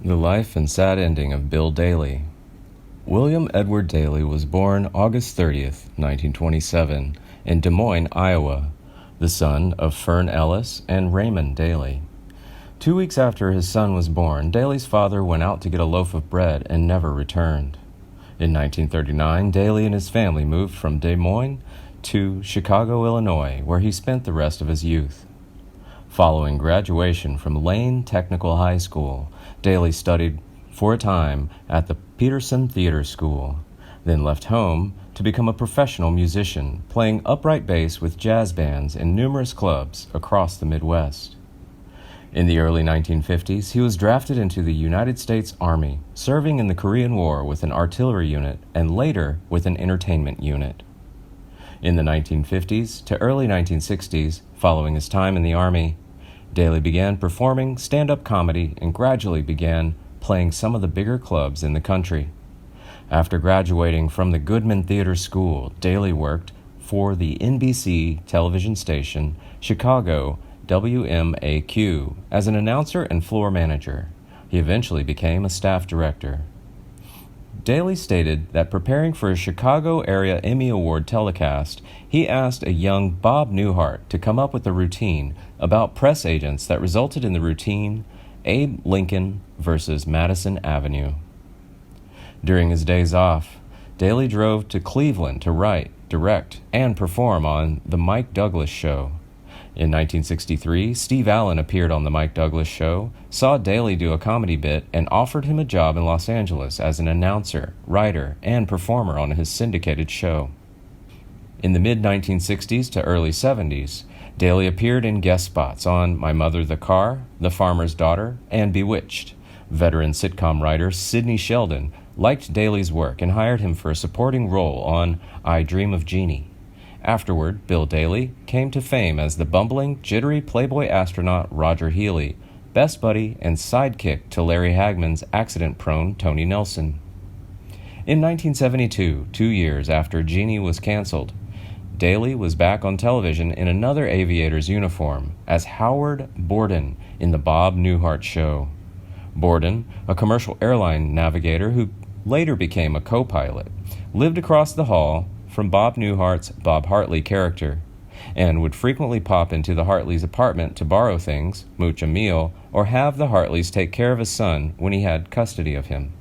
The life and sad ending of Bill Daly. William Edward Daly was born August 30th, 1927, in Des Moines, Iowa, the son of Fern Ellis and Raymond Daly. 2 weeks after his son was born, Daly's father went out to get a loaf of bread and never returned. In 1939, Daly and his family moved from Des Moines to Chicago, Illinois, where he spent the rest of his youth. Following graduation from Lane Technical High School, Daly studied for a time at the Peterson Theater School, then left home to become a professional musician, playing upright bass with jazz bands in numerous clubs across the Midwest. In the early 1950s, he was drafted into the United States Army, serving in the Korean War with an artillery unit and later with an entertainment unit. In the 1950s to early 1960s, following his time in the Army, Daly began performing stand-up comedy and gradually began playing some of the bigger clubs in the country. After graduating from the Goodman Theater School, Daly worked for the NBC television station Chicago WMAQ as an announcer and floor manager. He eventually became a staff director. Daly stated that preparing for a Chicago area Emmy Award telecast, he asked a young Bob Newhart to come up with a routine about press agents that resulted in the routine Abe Lincoln versus Madison Avenue. During his days off, Daly drove to Cleveland to write, direct, and perform on The Mike Douglas Show. In 1963, Steve Allen appeared on The Mike Douglas Show, saw Daly do a comedy bit, and offered him a job in Los Angeles as an announcer, writer, and performer on his syndicated show. In the mid-1960s to early 70s, Daly appeared in guest spots on My Mother the Car, The Farmer's Daughter, and Bewitched. Veteran sitcom writer Sidney Sheldon liked Daly's work and hired him for a supporting role on I Dream of Jeannie. Afterward, Bill Daly came to fame as the bumbling, jittery Playboy astronaut Roger Healey, best buddy and sidekick to Larry Hagman's accident-prone Tony Nelson. In 1972, 2 years after Jeannie was canceled, Daly was back on television in another aviator's uniform as Howard Borden in the Bob Newhart Show. Borden, a commercial airline navigator who later became a co-pilot, lived across the hall from Bob Newhart's Bob Hartley character, and would frequently pop into the Hartleys' apartment to borrow things, mooch a meal, or have the Hartleys take care of his son when he had custody of him.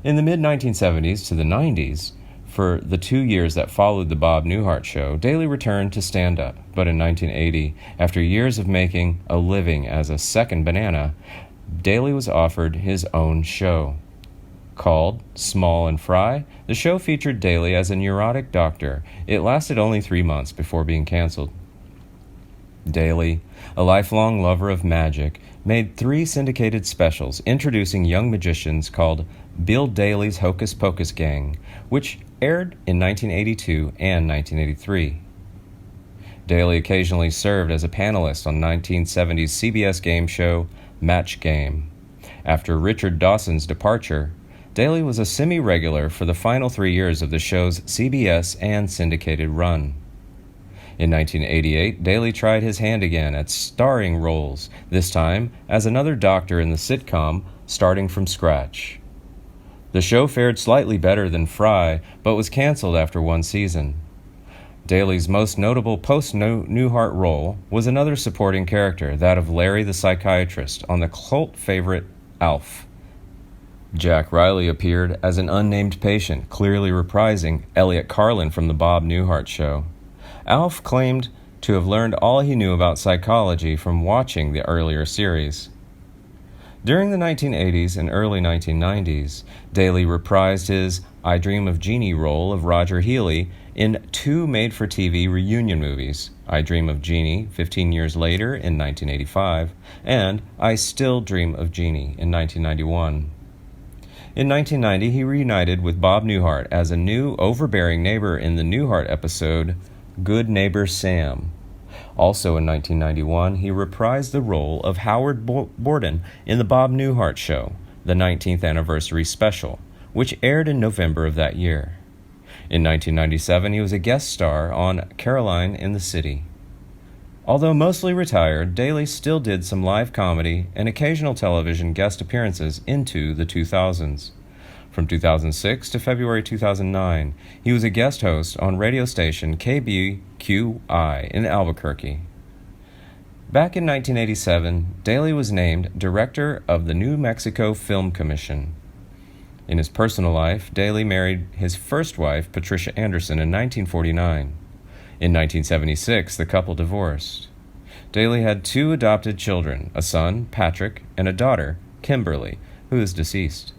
In the mid-1970s to the 90s, for the 2 years that followed the Bob Newhart Show, Daly returned to stand-up, but in 1980, after years of making a living as a second banana, Daly was offered his own show. Called Small and Fry, the show featured Daly as a neurotic doctor. It lasted only 3 months before being canceled. Daly, a lifelong lover of magic, made 3 syndicated specials introducing young magicians called Bill Daly's Hocus Pocus Gang, which aired in 1982 and 1983. Daly occasionally served as a panelist on 1970s CBS game show Match Game. After Richard Dawson's departure, Daly was a semi-regular for the final 3 years of the show's CBS and syndicated run. In 1988, Daly tried his hand again at starring roles, this time as another doctor in the sitcom Starting from Scratch. The show fared slightly better than Fry, but was canceled after 1 season. Daly's most notable post-Newhart role was another supporting character, that of Larry the psychiatrist on the cult favorite Alf. Jack Riley appeared as an unnamed patient, clearly reprising Elliot Carlin from the Bob Newhart Show. Alf claimed to have learned all he knew about psychology from watching the earlier series. During the 1980s and early 1990s, Daly reprised his I Dream of Jeannie role of Roger Healey in 2 made-for-TV reunion movies, I Dream of Jeannie 15 years later in 1985, and I Still Dream of Jeannie in 1991. In 1990, he reunited with Bob Newhart as a new, overbearing neighbor in the Newhart episode Good Neighbor Sam. Also in 1991, he reprised the role of Howard Borden in the Bob Newhart Show, the 19th anniversary special, which aired in November of that year. In 1997, he was a guest star on Caroline in the City. Although mostly retired, Daly still did some live comedy and occasional television guest appearances into the 2000s. From 2006 to February 2009, he was a guest host on radio station KBQI in Albuquerque. Back in 1987, Daly was named Director of the New Mexico Film Commission. In his personal life, Daly married his first wife, Patricia Anderson, in 1949. In 1976, the couple divorced. Daly had 2 adopted children, a son, Patrick, and a daughter, Kimberly, who is deceased.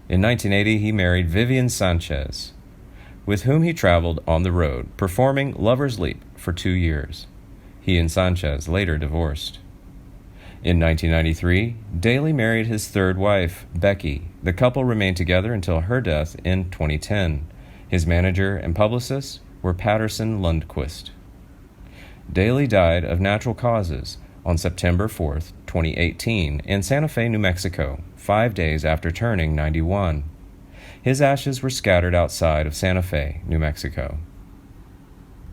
In 1980, he married Vivian Sanchez, with whom he traveled on the road, performing Lover's Leap for 2 years. He and Sanchez later divorced. In 1993, Daly married his third wife, Becky. The couple remained together until her death in 2010. His manager and publicist were Patterson Lundquist. Daly died of natural causes on September 4, 2018, in Santa Fe, New Mexico, 5 days after turning 91. His ashes were scattered outside of Santa Fe, New Mexico.